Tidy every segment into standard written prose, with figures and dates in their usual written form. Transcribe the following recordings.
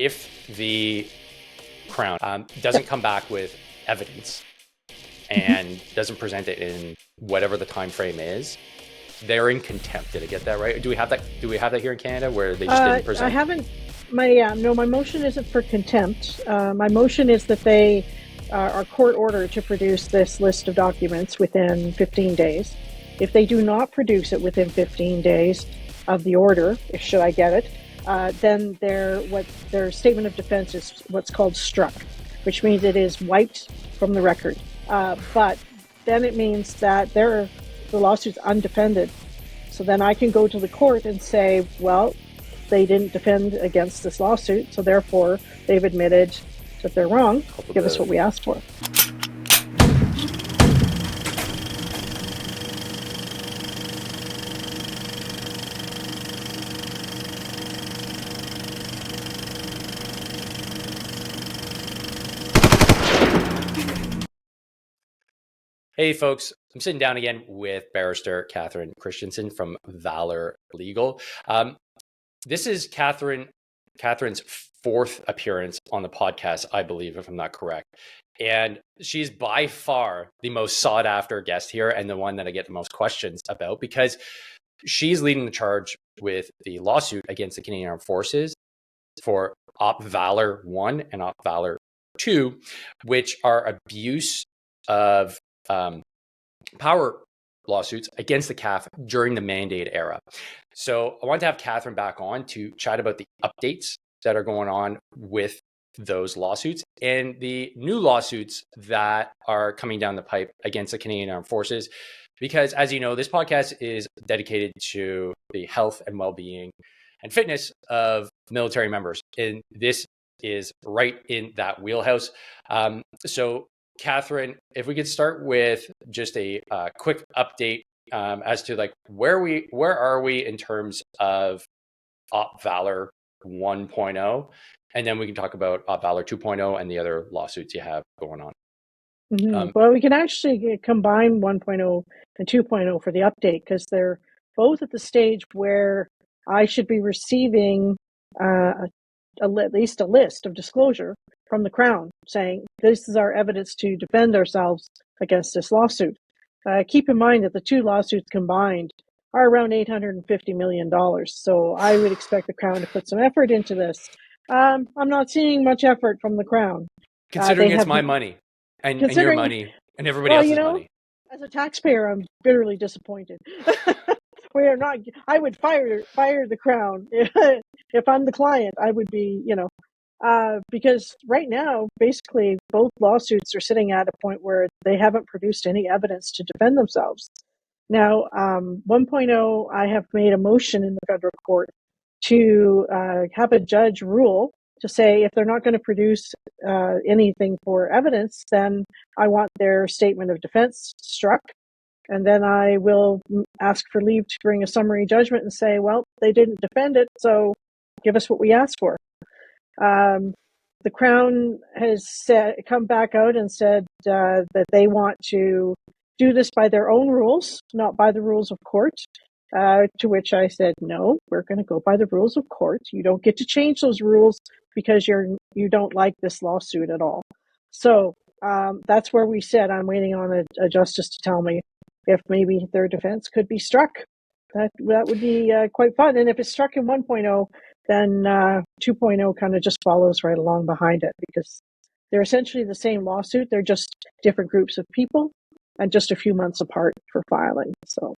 if the Crown doesn't come back with evidence and doesn't present it in whatever the time frame is, they're in contempt. Did I get that right? Do we have that? Do we have that here in Canada where they just didn't present? I haven't. My motion isn't for contempt. My motion is that they are court ordered to produce this list of documents within 15 days. If they do not produce it within 15 days of the order, should I get it, then their statement of defense is what's called struck, which means it is wiped from the record. But then it means that the lawsuit's undefended. So then I can go to the court and say, well, they didn't defend against this lawsuit, so therefore they've admitted that they're wrong. Give us what we asked for. Hey folks, I'm sitting down again with barrister Catherine Christensen from Valor Legal. This is Catherine's fourth appearance on the podcast, I believe, if I'm not correct. And she's by far the most sought after guest here and the one that I get the most questions about, because she's leading the charge with the lawsuit against the Canadian Armed Forces for Op Valor 1 and Op Valor 2, which are abuse of power lawsuits against the CAF during the Mandate era. So I wanted to have Catherine back on to chat about the updates that are going on with those lawsuits and the new lawsuits that are coming down the pipe against the Canadian Armed Forces. Because as you know, this podcast is dedicated to the health and well-being and fitness of military members. And this is right in that wheelhouse. So Catherine, if we could start with just a quick update as to like where are we in terms of Op Valor 1.0, and then we can talk about Op Valor 2.0 and the other lawsuits you have going on. Mm-hmm. Well, we can actually combine 1.0 and 2.0 for the update because they're both at the stage where I should be receiving at least a list of disclosure from the Crown saying this is our evidence to defend ourselves against this lawsuit. Keep in mind that the two lawsuits combined are around $850 million. So I would expect the Crown to put some effort into this. I'm not seeing much effort from the Crown. Considering it's my money and your money and everybody else's money. As a taxpayer, I'm bitterly disappointed. We are not. I would fire the Crown if I'm the client. I would be, because right now, basically, both lawsuits are sitting at a point where they haven't produced any evidence to defend themselves. Now, 1.0, I have made a motion in the federal court to have a judge rule to say if they're not going to produce anything for evidence, then I want their statement of defense struck. And then I will ask for leave to bring a summary judgment and say, well, they didn't defend it, so give us what we asked for. The Crown has come back out and said that they want to do this by their own rules, not by the rules of court, to which I said, no, we're going to go by the rules of court. You don't get to change those rules because you don't like this lawsuit at all. So that's where we said I'm waiting on a justice to tell me if maybe their defense could be struck. That would be quite fun. And if it's struck in 1.0, then 2.0 kind of just follows right along behind it because they're essentially the same lawsuit. They're just different groups of people and just a few months apart for filing. So,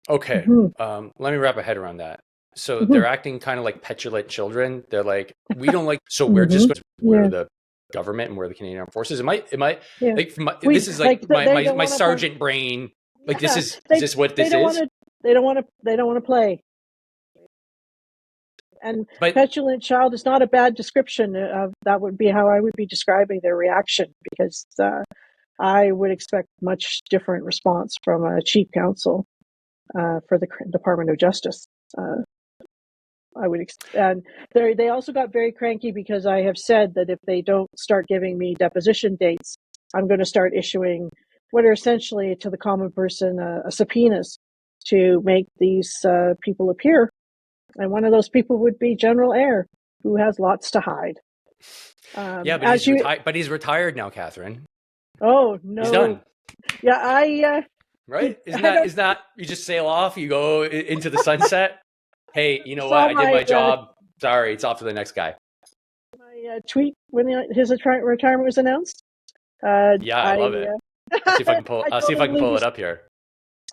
okay. Let me wrap my head around that. So they're acting kind of like petulant children. They're like, we don't like, so we're just going to, we're the government and we're the Canadian Armed Forces. Like this is like my sergeant brain. Like is this what this is? They don't want to play. And petulant child is not a bad description of that. Would be how I would be describing their reaction because I would expect much different response from a chief counsel for the Department of Justice. I would, and they also got very cranky because I have said that if they don't start giving me deposition dates, I'm going to start issuing what are essentially to the common person subpoenas to make these people appear. And one of those people would be General Eyre, who has lots to hide. Yeah, but he's retired now, Catherine. Oh no, he's done. Yeah, right? Isn't that you just sail off, you go into the sunset? Hey, you know what? I did my job. Sorry, it's off to the next guy. My tweet when his retirement was announced. Yeah, I love it. I'll see if I can pull it up here.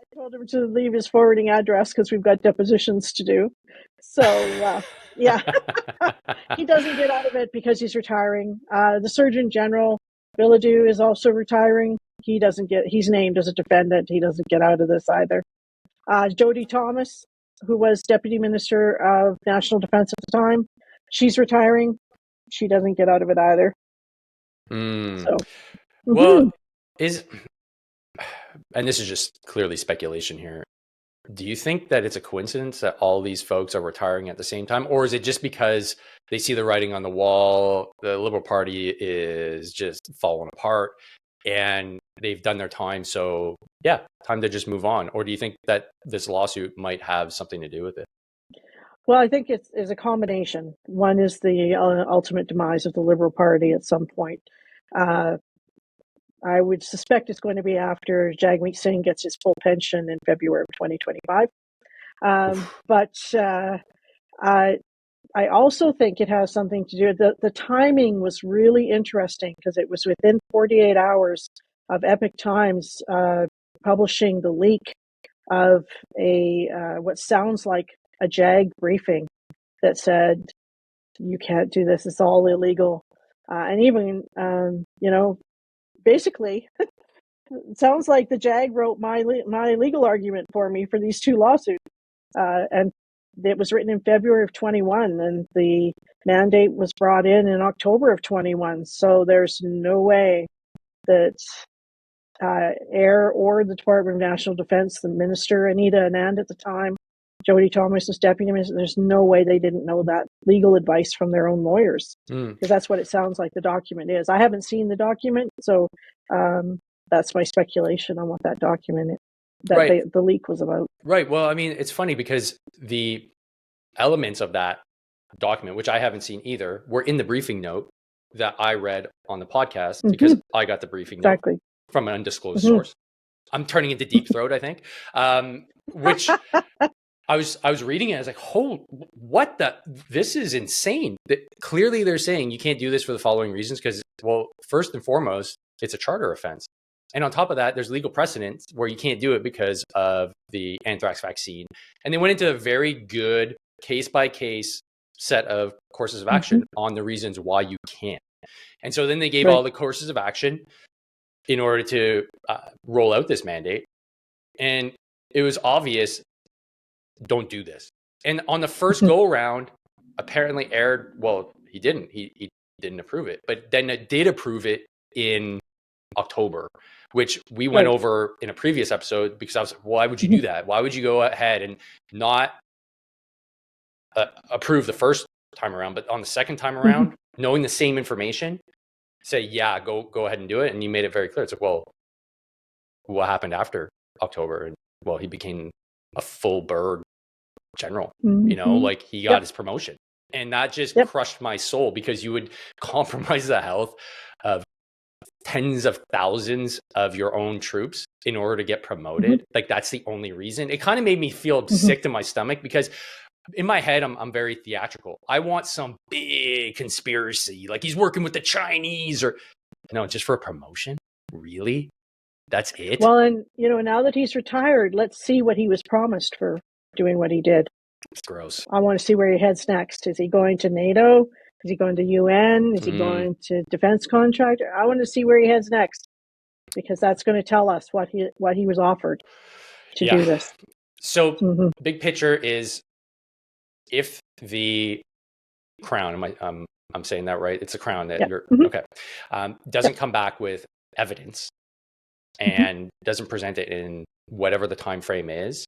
I told him to leave his forwarding address because we've got depositions to do. So yeah, he doesn't get out of it because he's retiring. The Surgeon General Bilodeau is also retiring. He's named as a defendant. He doesn't get out of this either. Jody Thomas, who was Deputy Minister of National Defense at the time, she's retiring. She doesn't get out of it either. So, well, and this is just clearly speculation here. Do you think that it's a coincidence that all these folks are retiring at the same time? Or is it just because they see the writing on the wall, the Liberal Party is just falling apart and they've done their time? So yeah, time to just move on. Or do you think that this lawsuit might have something to do with it? Well, I think it's a combination. One is the ultimate demise of the Liberal Party at some point. I would suspect it's going to be after Jagmeet Singh gets his full pension in February of 2025. But I also think it has something to do. The timing was really interesting because it was within 48 hours of Epoch Times publishing the leak of what sounds like a JAG briefing that said, you can't do this, it's all illegal. And even, basically, it sounds like the JAG wrote my legal argument for me for these two lawsuits. And it was written in February of 21, and the mandate was brought in October of 21. So there's no way that AIR or the Department of National Defense, the minister, Anita Anand at the time, Jody Thomas as deputy minister, there's no way they didn't know that legal advice from their own lawyers, because that's what it sounds like the document is. I haven't seen the document, so that's my speculation on what that document the leak was about. Right. Well, I mean, it's funny because the elements of that document, which I haven't seen either, were in the briefing note that I read on the podcast because I got the briefing note from an undisclosed source. I'm turning into Deep Throat, I think, which I was reading it. I was like, what this is insane. Clearly they're saying you can't do this for the following reasons because, well, first and foremost, it's a charter offense. And on top of that, there's legal precedent where you can't do it because of the anthrax vaccine. And they went into a very good case-by-case set of courses of action on the reasons why you can't. And so then they gave all the courses of action in order to roll out this mandate. And it was obvious, don't do this. And on the first go around, apparently he didn't approve it, but then it did approve it in October, which we went over in a previous episode because I was like, why would you do that? Why would you go ahead and not approve the first time around, but on the second time around, knowing the same information, say, yeah, go ahead and do it. And you made it very clear. It's like, well, what happened after October? And well, he became a full bird general, like he got his promotion. And that just crushed my soul because you would compromise the health of tens of thousands of your own troops in order to get promoted. Like that's the only reason. It kind of made me feel sick to my stomach because in my head, I'm very theatrical. I want some big conspiracy, like he's working with the Chinese or no, just for a promotion. Really? That's it? Well, and now that he's retired, let's see what he was promised for doing what he did. It's gross. I want to see where he heads next. Is he going to NATO? Is he going to UN? Is he going to defense contractor? I want to see where he heads next because that's going to tell us what he was offered to do this. So big picture is if the Crown, I'm saying that right? It's the Crown that you're okay. Doesn't come back with evidence and doesn't present it in whatever the time frame is,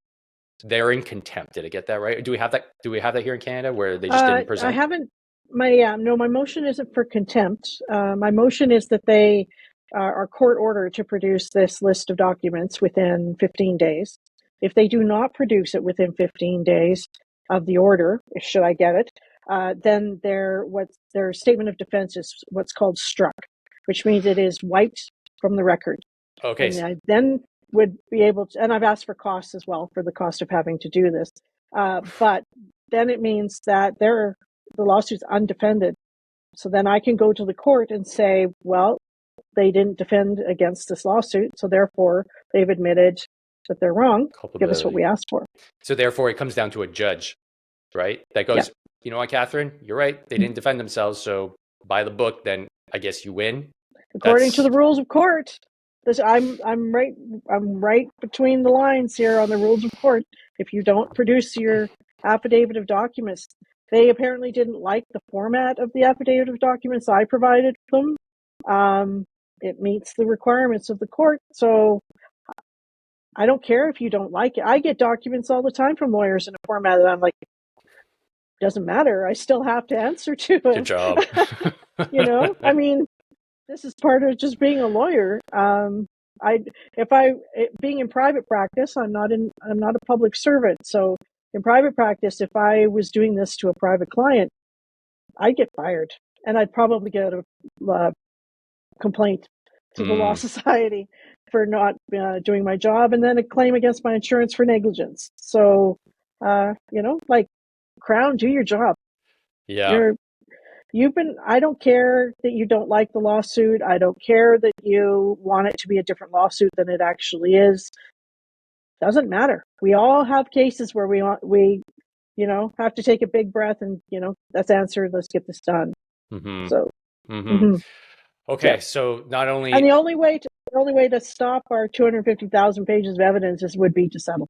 they're in contempt. Did I get that right? Do we have that here in Canada where they just didn't present? I haven't. My motion isn't for contempt. My motion is that they are court ordered to produce this list of documents within 15 days. If they do not produce it within 15 days of the order, should I get it, then their statement of defense is what's called struck, which means it is wiped from the record. Okay. And I then would be able to, and I've asked for costs as well, for the cost of having to do this. But then it means that the lawsuit's undefended. So then I can go to the court and say, well, they didn't defend against this lawsuit, so therefore they've admitted that they're wrong. Give us what we asked for. So therefore it comes down to a judge, right? That goes, you know what, Catherine, you're right. They didn't defend themselves. So by the book, then I guess you win. According to the rules of court. I'm right between the lines here on the rules of court. If you don't produce your affidavit of documents, they apparently didn't like the format of the affidavit of documents I provided them. It meets the requirements of the court, so I don't care if you don't like it. I get documents all the time from lawyers in a format that I'm like, doesn't matter. I still have to answer to it. Good job. I mean, this is part of just being a lawyer. Being in private practice, I'm not a public servant. So in private practice, if I was doing this to a private client, I'd get fired, and I'd probably get a complaint to the Law Society for not doing my job, and then a claim against my insurance for negligence. So, like, Crown, do your job. Yeah. I don't care that you don't like the lawsuit. I don't care that you want it to be a different lawsuit than it actually is. Doesn't matter. We all have cases where we have to take a big breath and, let's answer, let's get this done. Mm-hmm. So, okay. So not only, and the only way to stop our 250,000 pages of evidence would be to settle.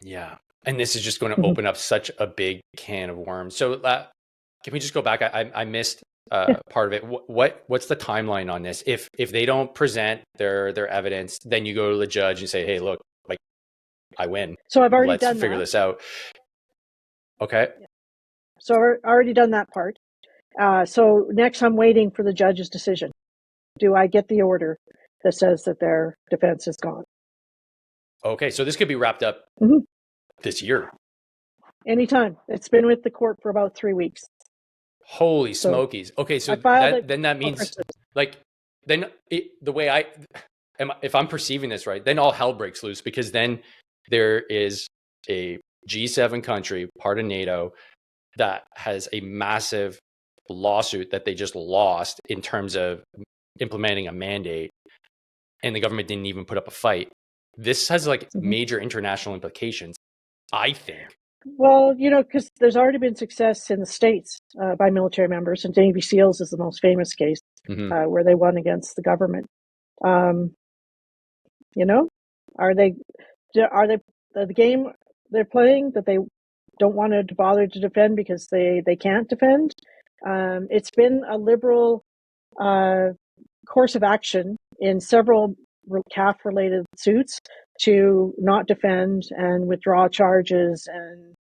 Yeah. And this is just going to open up such a big can of worms. So can we just go back? I missed part of it. What's the timeline on this? If they don't present their evidence, then you go to the judge and say, hey, look, like, I win. So I've already Let's done figure that. this out. Okay. So I've already done that part. So next I'm waiting for the judge's decision. Do I get the order that says that their defense is gone? Okay. So this could be wrapped up this year. Anytime. It's been with the court for about 3 weeks. Holy smokies. Okay. So then that means the way if I'm perceiving this right, then all hell breaks loose, because then there is a G7 country, part of NATO, that has a massive lawsuit that they just lost in terms of implementing a mandate, and the government didn't even put up a fight. This has major international implications, I think. Well, because there's already been success in the States by military members, and Navy SEALs is the most famous case where they won against the government. Are they the game they're playing that they don't want to bother to defend because they can't defend? It's been a liberal course of action in several CAF-related suits to not defend and withdraw charges and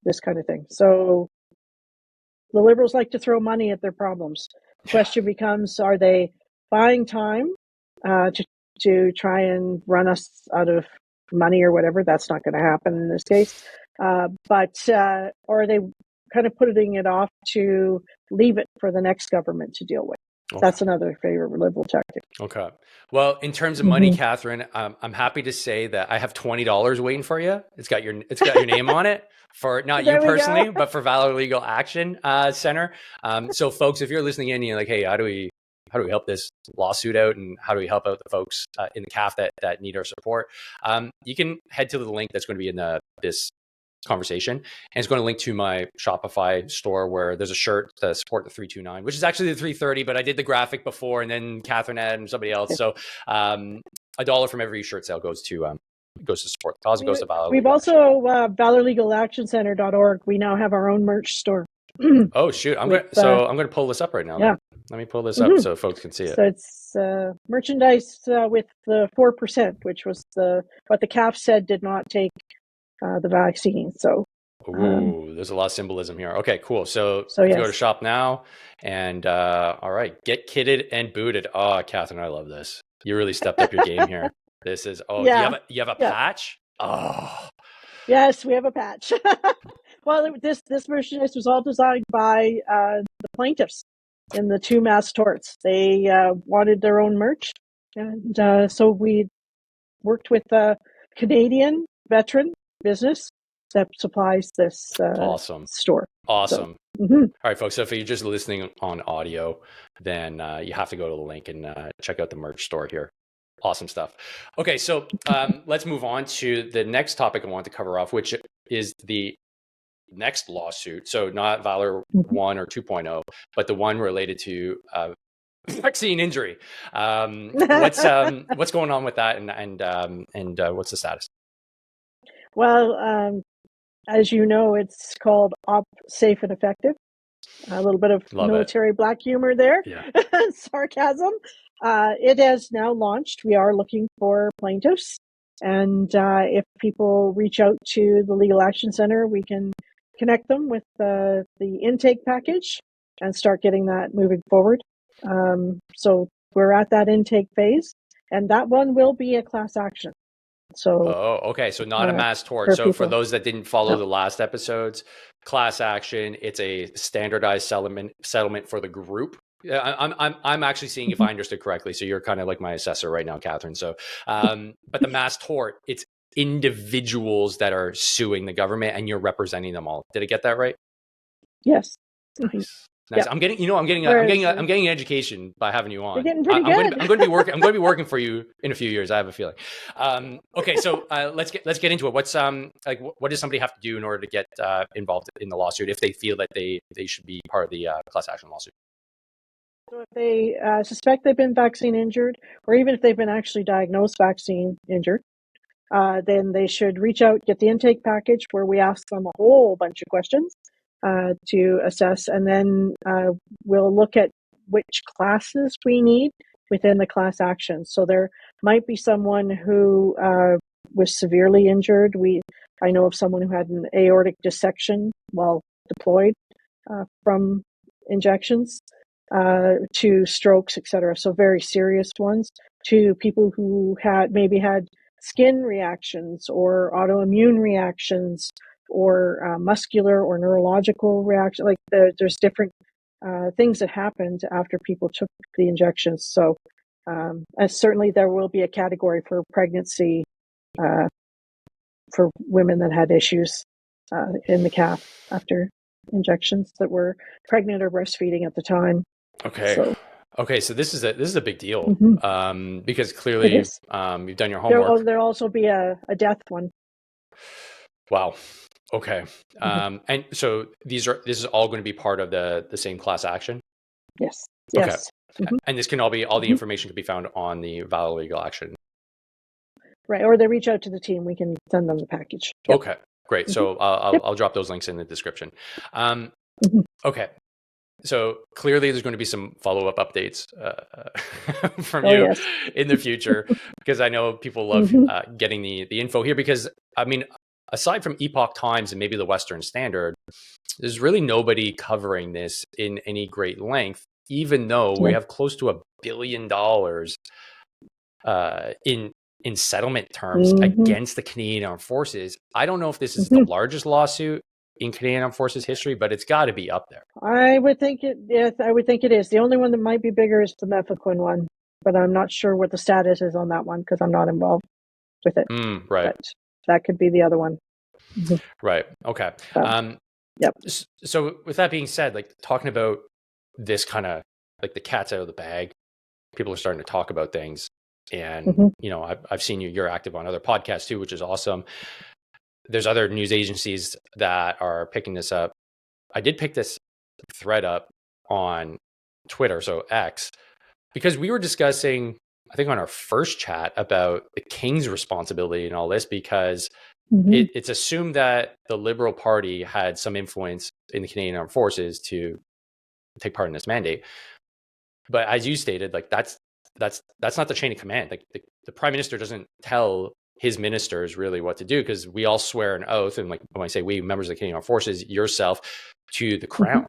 this kind of thing. So the liberals like to throw money at their problems. The question becomes, are they buying time to try and run us out of money or whatever? That's not going to happen in this case. But are they kind of putting it off to leave it for the next government to deal with? Okay. That's another favorite liberal tactic. Okay. Well, in terms of money, Catherine, I'm happy to say that I have $20 waiting for you. It's got your name on it, for not you personally, but for Valor Legal Action Center. So folks, if you're listening in and you're like, hey, how do we help this lawsuit out, and how do we help out the folks in the CAF that need our support? You can head to the link that's going to be in this conversation, and it's going to link to my Shopify store, where there's a shirt to support the 329, which is actually the 330, but I did the graphic before, and then Catherine and somebody else. So $1 from every shirt sale goes to support the cause. It goes to Valor. We've also ValorLegalActionCenter.org. We now have our own merch store. Oh shoot! I'm going to pull this up right now. Yeah. Let me pull this up so folks can see it. So it's merchandise with the 4%, which was what the CAF said did not take the vaccine. So there's a lot of symbolism here. Okay, cool. So you go to shop now, and all right, get kitted and booted. Oh, Catherine, I love this. You really stepped up your game here. This is you have a patch. Oh, yes, we have a patch. Well, this merchandise was all designed by the plaintiffs in the two mass torts. They wanted their own merch, and so we worked with a Canadian veteran business that supplies this Awesome. store. Awesome. So, All right, folks. So if you're just listening on audio, then you have to go to the link and check out the merch store here. Awesome stuff. Okay, so let's move on to the next topic I want to cover off, which is the next lawsuit. So not Valor 1 or 2.0, but the one related to vaccine injury. What's going on with that, and what's the status? Well, as you know, it's called Op Safe and Effective. A little bit of military black humor there, sarcasm. It has now launched. We are looking for plaintiffs. And if people reach out to the Legal Action Center, we can connect them with the intake package and start getting that moving forward. So we're at that intake phase, and that one will be a class action. So, okay. So not a mass tort. So for those that didn't follow the last episodes, class action, it's a standardized settlement for the group. I'm actually seeing if I understood correctly. So you're kind of like my assessor right now, Catherine. So, but the mass tort, it's individuals that are suing the government, and you're representing them all. Did I get that right? Yes. Nice. Nice. Yeah. I'm getting education by having you on. You're getting pretty good. I'm going to be working for you in a few years. I have a feeling. Okay, so let's get into it. What's what does somebody have to do in order to get involved in the lawsuit if they feel that they should be part of the class action lawsuit? So if they suspect they've been vaccine injured, or even if they've been actually diagnosed vaccine injured, then they should reach out, get the intake package where we ask them a whole bunch of questions to assess, and then we'll look at which classes we need within the class action. So there might be someone who was severely injured. I know of someone who had an aortic dissection while deployed from injections, to strokes, etc. So very serious ones, to people who maybe had skin reactions or autoimmune reactions or muscular or neurological reaction. Like there's different things that happened after people took the injections. So and certainly there will be a category for pregnancy for women that had issues in the CAF after injections, that were pregnant or breastfeeding at the time. Okay. Okay, so this is a big deal, because clearly you've done your homework. There'll also be a death one. Wow. Okay. And so this is all going to be part of the same class action? Yes. Okay. Yes. And this can all the information can be found on the Valor Legal Action. Right. Or they reach out to the team. We can send them the package. Yep. Okay, great. So I'll drop those links in the description. Okay. So clearly there's going to be some follow-up updates from you in the future, because I know people love getting the info here, because I mean, aside from Epoch Times and maybe the Western Standard, there's really nobody covering this in any great length, even though we have close to $1 billion in settlement terms against the Canadian Armed Forces. I don't know if this is the largest lawsuit in Canadian Armed Forces history, but it's got to be up there. I would think it. Yes, I would think it is. The only one that might be bigger is the Mephiquin one, but I'm not sure what the status is on that one because I'm not involved with it. Right. But that could be the other one. Right. Okay. Yep. So with that being said, like talking about this kind of like the cat's out of the bag, people are starting to talk about things, and you know, I've seen you're active on other podcasts too, which is awesome. There's other news agencies that are picking this up. I did pick this thread up on Twitter, so X, because we were discussing, I think on our first chat, about the King's responsibility in all this, because it's assumed that the Liberal Party had some influence in the Canadian Armed Forces to take part in this mandate. But as you stated, like that's not the chain of command. Like the Prime Minister doesn't tell his ministers really what to do, because we all swear an oath, and like when I say we, members of the Canadian Armed Forces, yourself, to the crown.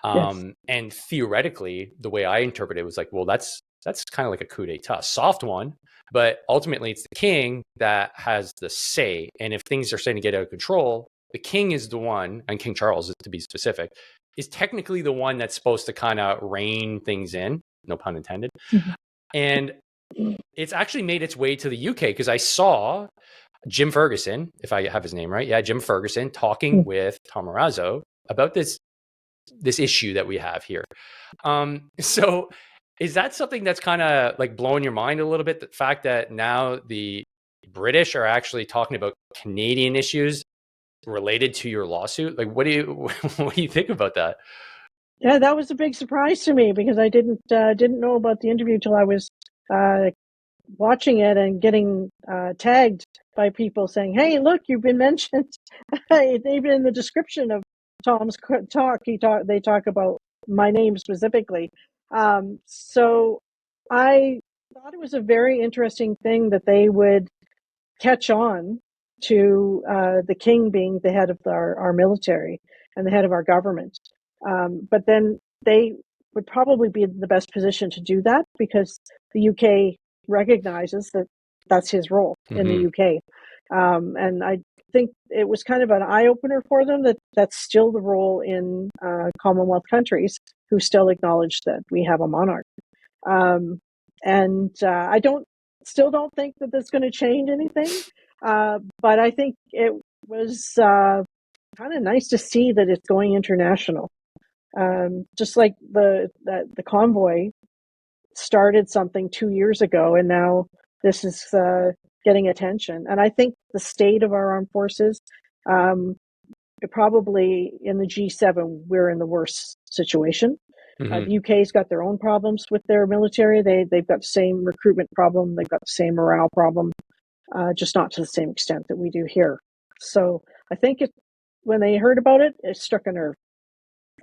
And theoretically, the way I interpret it was like, well, that's kind of like a coup d'etat, soft one, but ultimately it's the king that has the say. And if things are starting to get out of control, the king is the one, and King Charles, to be specific, is technically the one that's supposed to kind of rein things in, no pun intended. Mhm. And it's actually made its way to the UK, because I saw Jim Ferguson, if I have his name right. Yeah, Jim Ferguson talking with Tom Marazzo about this issue that we have here. So is that something that's kind of like blowing your mind a little bit? The fact that now the British are actually talking about Canadian issues related to your lawsuit? Like, what do you think about that? Yeah, that was a big surprise to me, because I didn't know about the interview till I was watching it and getting tagged by people saying, "Hey, look, you've been mentioned." Even in the description of Tom's talk, they talk about my name specifically. So I thought it was a very interesting thing that they would catch on to the king being the head of our military and the head of our government. But then they would probably be in the best position to do that, because the UK recognizes that that's his role in the UK. And I think it was kind of an eye-opener for them that that's still the role in Commonwealth countries, who still acknowledge that we have a monarch. And I still don't think that that's going to change anything. But I think it was kind of nice to see that it's going international. Just like the convoy started something 2 years ago, and now this is getting attention. And I think the state of our armed forces, probably in the G7, we're in the worst situation. The UK's got their own problems with their military. They've got the same recruitment problem. They've got the same morale problem, just not to the same extent that we do here. So I think when they heard about it, it struck a nerve.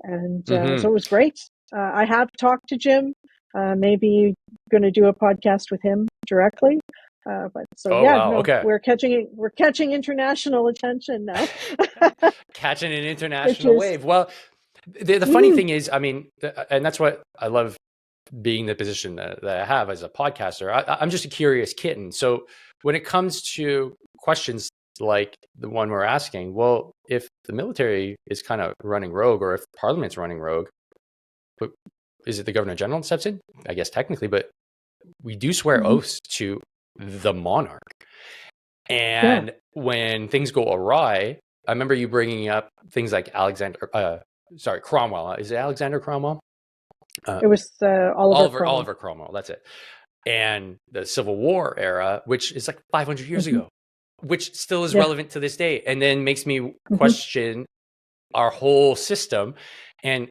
And so it was great. I have talked to Jim. Maybe going to do a podcast with him directly. Okay. We're catching international attention now. Catching an international wave. Well, the funny thing is, I mean, and that's what I love being in the position that I have as a podcaster. I'm just a curious kitten. So when it comes to questions like the one we're asking, well, if the military is kind of running rogue, or if Parliament's running rogue, but is it the Governor General that steps in? I guess technically, but we do swear oaths to the monarch. And when things go awry, I remember you bringing up things like Cromwell. Is it Alexander Cromwell? It was Oliver Cromwell. That's it. And the Civil War era, which is like 500 years ago, which still is relevant to this day, and then makes me question our whole system. And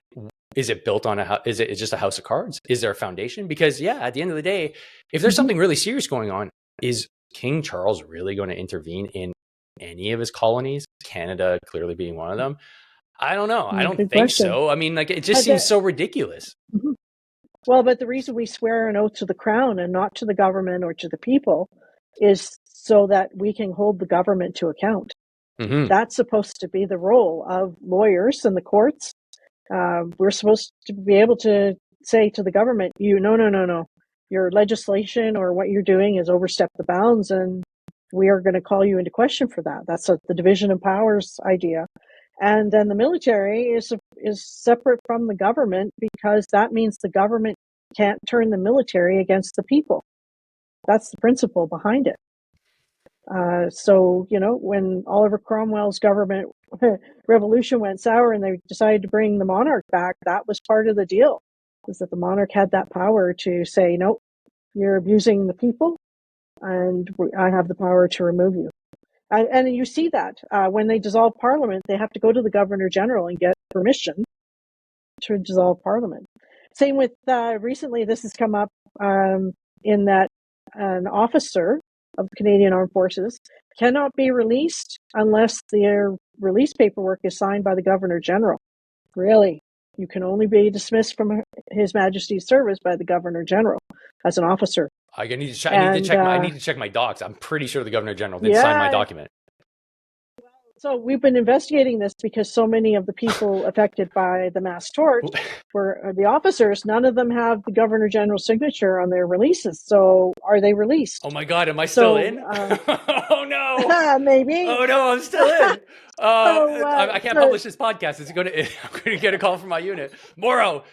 is it built on is it just a house of cards? Is there a foundation? Because at the end of the day, if there's something really serious going on, is King Charles really going to intervene in any of his colonies? Canada clearly being one of them. I don't know. I don't think so. I mean, like, it just seems so ridiculous. Well, but the reason we swear an oath to the crown and not to the government or to the people is so that we can hold the government to account. That's supposed to be the role of lawyers and the courts. We're supposed to be able to say to the government, no. Your legislation or what you're doing has overstepped the bounds, and we are going to call you into question for that. That's the division of powers idea. And then the military is separate from the government, because that means the government can't turn the military against the people. That's the principle behind it. So, when Oliver Cromwell's government revolution went sour and they decided to bring the monarch back, that was part of the deal, was that the monarch had that power to say, nope, you're abusing the people, and I have the power to remove you. And you see that when they dissolve Parliament, they have to go to the Governor General and get permission to dissolve Parliament. Same with recently, this has come up in that an officer of the Canadian Armed Forces cannot be released unless their release paperwork is signed by the Governor General. Really? You can only be dismissed from His Majesty's service by the Governor General as an officer. I need to check my docs. I'm pretty sure the Governor General did sign my document. So we've been investigating this because so many of the people affected by the mass tort were the officers. None of them have the Governor General's signature on their releases. So are they released? Oh my God, am I still in? Oh no. Maybe. Oh no, I'm still in. I can't publish this podcast. I'm going to get a call from my unit. Morrow,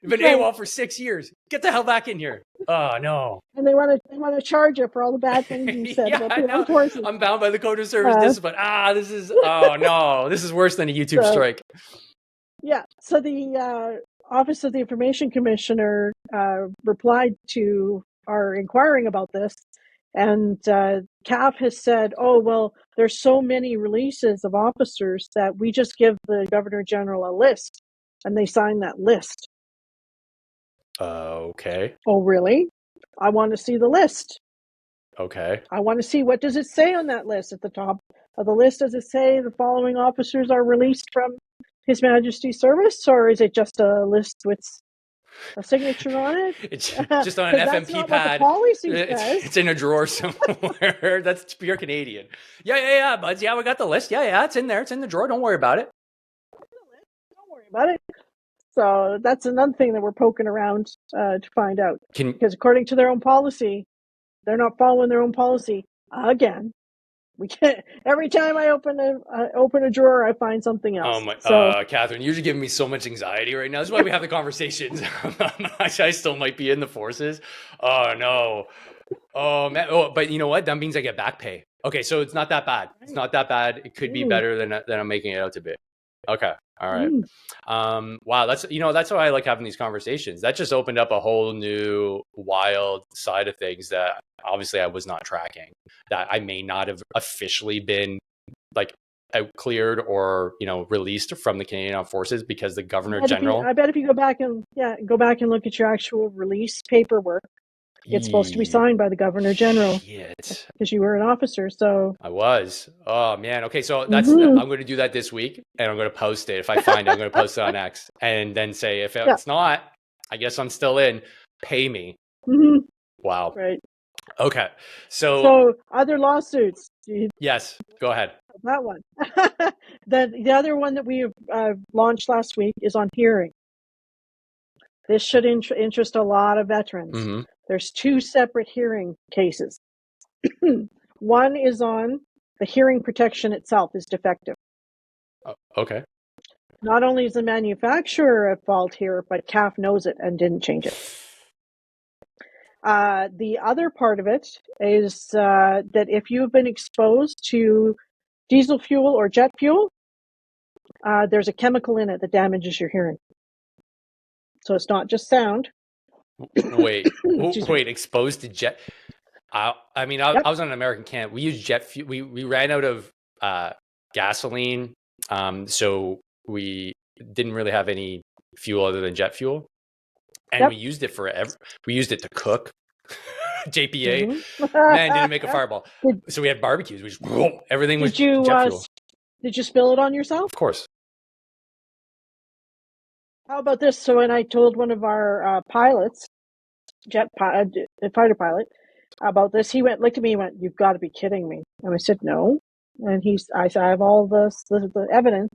you've been AWOL for 6 years. Get the hell back in here. Oh no. And they want to charge you for all the bad things you said about the armed forces. I'm bound by the Code of Service Discipline. This is this is worse than a YouTube strike. Yeah. So the Office of the Information Commissioner replied to our inquiring about this, and CAF has said, "Oh well, there's so many releases of officers that we just give the Governor General a list, and they sign that list." Okay. Oh really? I want to see the list. Okay. I want to see, what does it say on that list at the top of the list? Does it say the following officers are released from His Majesty's service, or is it just a list with a signature on it? It's just on an FMP pad. It's in a drawer somewhere. That's pure Canadian. Yeah, buds. Yeah, we got the list. Yeah, it's in there. It's in the drawer. Don't worry about it. Don't worry about it. So that's another thing that we're poking around to find out. Because according to their own policy, they're not following their own policy again. We can't. Every time I open a drawer, I find something else. Oh my, Catherine, you're just giving me so much anxiety right now. That's why we have the conversations. I still might be in the forces. Oh no. Oh man. Oh, but you know what? That means I get back pay. Okay, so it's not that bad. It's not that bad. It could be better than I'm making it out to be. Okay. All right. Wow. That's why I like having these conversations. That just opened up a whole new wild side of things that obviously I was not tracking, that I may not have officially been like out cleared or, released from the Canadian Armed Forces because the Governor General. I bet if you go back and look at your actual release paperwork, it's supposed to be signed by the Governor General. Because you were an officer, so. I was. Oh, man. Okay, so I'm going to do that this week, and I'm going to post it. If I find it, I'm going to post it on X, and then say, if it's not, I guess I'm still in. Pay me. Mm-hmm. Wow. Right. Okay. So other lawsuits. Yes, go ahead. That one. The other one that we launched last week is on hearing. This should interest a lot of veterans. Mm-hmm. There's 2 separate hearing cases. One is on the hearing protection itself is defective. Okay. Not only is the manufacturer at fault here, but CAF knows it and didn't change it. The other part of it is that if you've been exposed to diesel fuel or jet fuel, there's a chemical in it that damages your hearing. So it's not just sound. Wait, exposed to jet. I was on an American camp. We used jet fuel. We ran out of gasoline, so we didn't really have any fuel other than jet fuel, and we used it forever. We used it to cook. JPA, man, didn't make a fireball. So we had barbecues. We just everything was jet fuel. Did you spill it on yourself? Of course. How about this? So when I told one of our pilots, fighter pilot, about this, he looked at me and went, "You've got to be kidding me." And I said, "No." And I said, "I have all the evidence,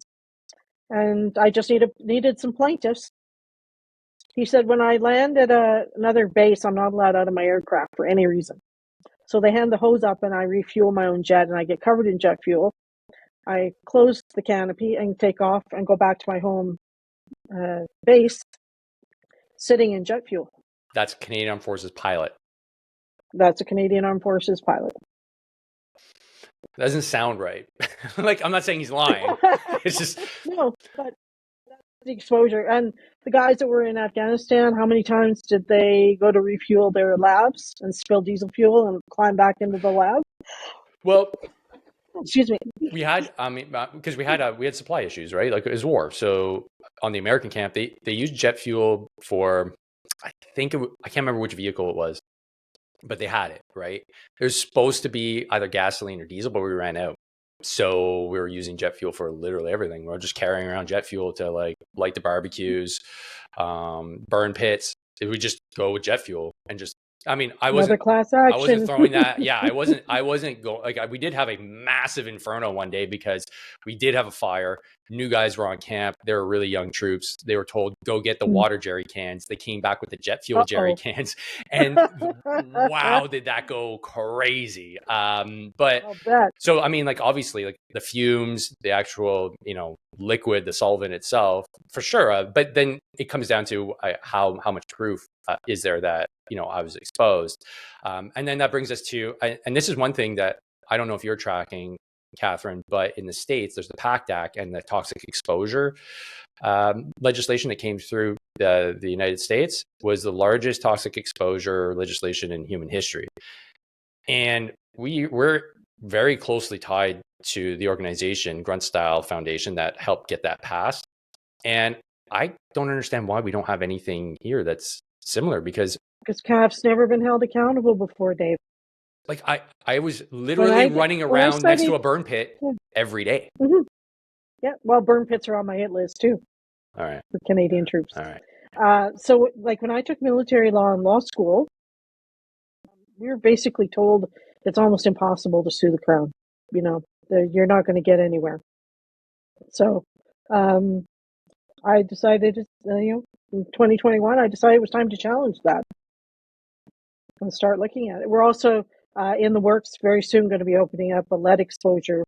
and I just needed some plaintiffs." He said, "When I land at another base, I'm not allowed out of my aircraft for any reason. So they hand the hose up and I refuel my own jet and I get covered in jet fuel. I close the canopy and take off and go back to my home base sitting in jet fuel." That's Canadian Armed Forces pilot. That's a Canadian Armed Forces pilot. That doesn't sound right. Like, I'm not saying he's lying. It's just... No, but that's the exposure. And the guys that were in Afghanistan, how many times did they go to refuel their labs and spill diesel fuel and climb back into the lab? Well... Excuse me. We had, because we had supply issues, right? Like, it was war. So on the American camp, they used jet fuel for, I can't remember which vehicle it was, but they had it, right? There's supposed to be either gasoline or diesel, but we ran out. So we were using jet fuel for literally everything. We were just carrying around jet fuel to light the barbecues, burn pits. We would just go with jet fuel and just I mean, Another class I wasn't action. throwing that. Yeah, I wasn't going like we did have a massive inferno one day because we did have a fire. New guys were on camp. They were really young troops. They were told, go get the water jerry cans. They came back with the jet fuel jerry Uh-oh. cans. And wow, did that go crazy. But I'll bet. so, I mean, like, obviously, like the fumes, the actual, liquid, the solvent itself, for sure. But then it comes down to how much proof is there that, I was exposed. And then that brings us to, and this is one thing that I don't know if you're tracking, Catherine, but in the States, there's the PACT Act and the toxic exposure legislation that came through the United States was the largest toxic exposure legislation in human history. And we're very closely tied to the organization, Grunt Style Foundation, that helped get that passed. And I don't understand why we don't have anything here that's similar, because CAF's never been held accountable before, Dave. like I was literally running around next to a burn pit every day. Mm-hmm. Yeah, well, burn pits are on my hit list too. All right. For Canadian troops. All right. So like when I took military law in law school, we were basically told it's almost impossible to sue the Crown. You're not going to get anywhere. So I decided, in 2021, I decided it was time to challenge that and start looking at it. We're also in the works very soon going to be opening up a lead exposure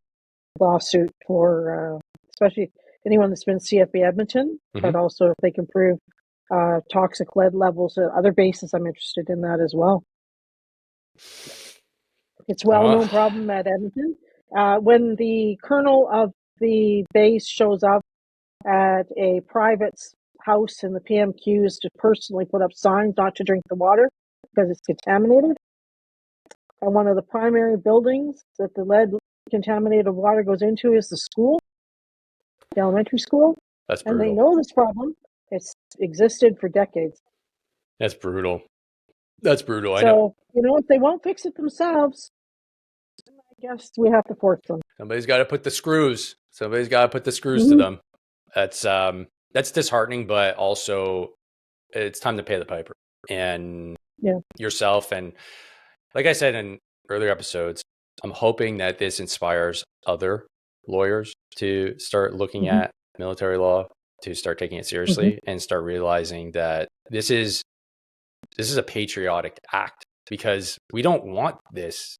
lawsuit for especially anyone that's been CFB Edmonton, but also if they can prove toxic lead levels at other bases, I'm interested in that as well. It's a well-known problem at Edmonton. When the colonel of the base shows up at a private house in the PMQs to personally put up signs not to drink the water because it's contaminated, and one of the primary buildings that the lead contaminated water goes into is the school, the elementary school. That's brutal. And they know this problem. It's existed for decades. That's brutal. That's brutal. So, I know. If they won't fix it themselves, I guess we have to force them. Somebody's got to put the screws. Somebody's got to put the screws to them. That's disheartening, but also it's time to pay the piper. And yourself, and like I said in earlier episodes, I'm hoping that this inspires other lawyers to start looking at military law, to start taking it seriously, and start realizing that this is a patriotic act, because we don't want this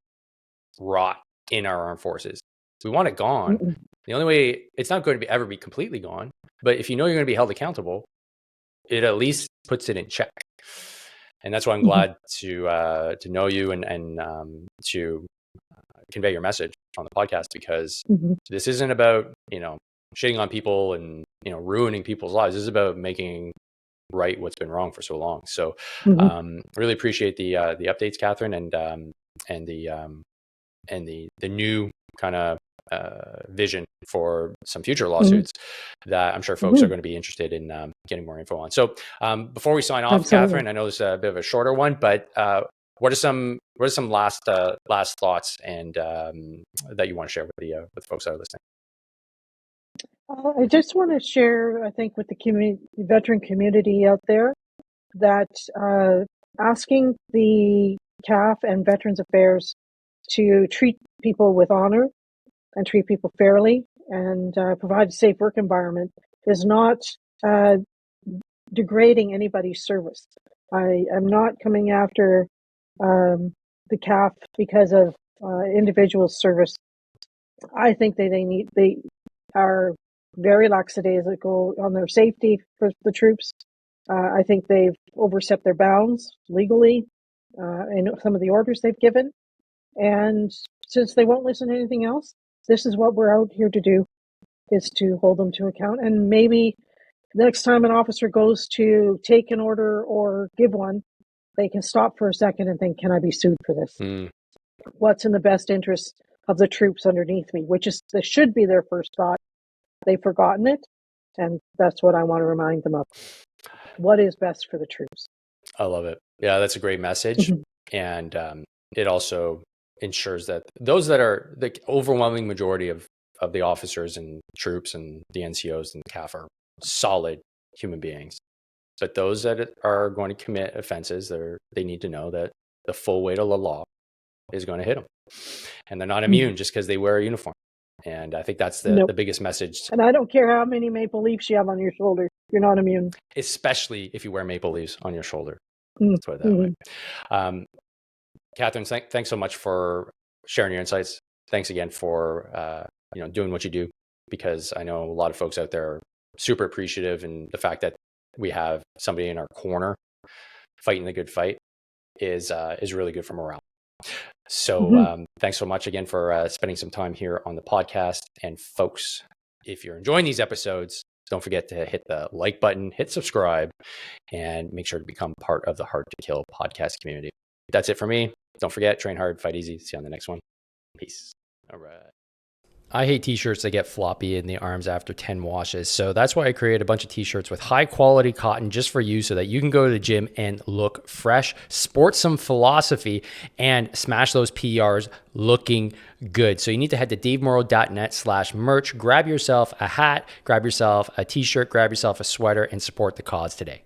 rot in our armed forces. We want it gone. The only way, it's not going to ever be completely gone, but if you're going to be held accountable, it at least puts it in check. And that's why I'm glad to know you and to convey your message on the podcast, because this isn't about, shitting on people and, ruining people's lives. This is about making right what's been wrong for so long. So really appreciate the updates, Catherine, and the new kind of vision for some future lawsuits that I'm sure folks are going to be interested in getting more info on. So before we sign off, Catherine, I know this is a bit of a shorter one, but what are some last thoughts and that you want to share with the folks that are listening? I just want to share, I think, with the veteran community out there, that asking the CAF and Veterans Affairs to treat people with honor and treat people fairly and provide a safe work environment is not degrading anybody's service. I am not coming after the CAF because of individual service. I think they are very lackadaisical on their safety for the troops. I think they've overstepped their bounds legally in some of the orders they've given. And since they won't listen to anything else, this is what we're out here to do, is to hold them to account. And maybe next time an officer goes to take an order or give one, they can stop for a second and think, can I be sued for this? What's in the best interest of the troops underneath me? This should be their first thought. They've forgotten it. And that's what I want to remind them of. What is best for the troops? I love it. Yeah, that's a great message. And it also ensures that those that are the overwhelming majority of the officers and troops and the NCOs and the CAF are solid human beings. But those that are going to commit offenses, they need to know that the full weight of the law is going to hit them. And they're not immune just because they wear a uniform. And I think that's the biggest message. And I don't care how many maple leaves you have on your shoulder. You're not immune. Especially if you wear maple leaves on your shoulder. Let's put it that way. Catherine, thanks so much for sharing your insights. Thanks again for doing what you do, because I know a lot of folks out there are super appreciative, and the fact that we have somebody in our corner fighting the good fight is really good for morale. So thanks so much again for spending some time here on the podcast. And folks, if you're enjoying these episodes, don't forget to hit the like button, hit subscribe, and make sure to become part of the Hard to Kill podcast community. That's it for me. Don't forget, train hard, fight easy. See you on the next one. Peace. All right. I hate t-shirts that get floppy in the arms after 10 washes. So that's why I created a bunch of t-shirts with high quality cotton just for you, so that you can go to the gym and look fresh, sport some philosophy, and smash those PRs looking good. So you need to head to davemorrow.net/merch, grab yourself a hat, grab yourself a t-shirt, grab yourself a sweater, and support the cause today.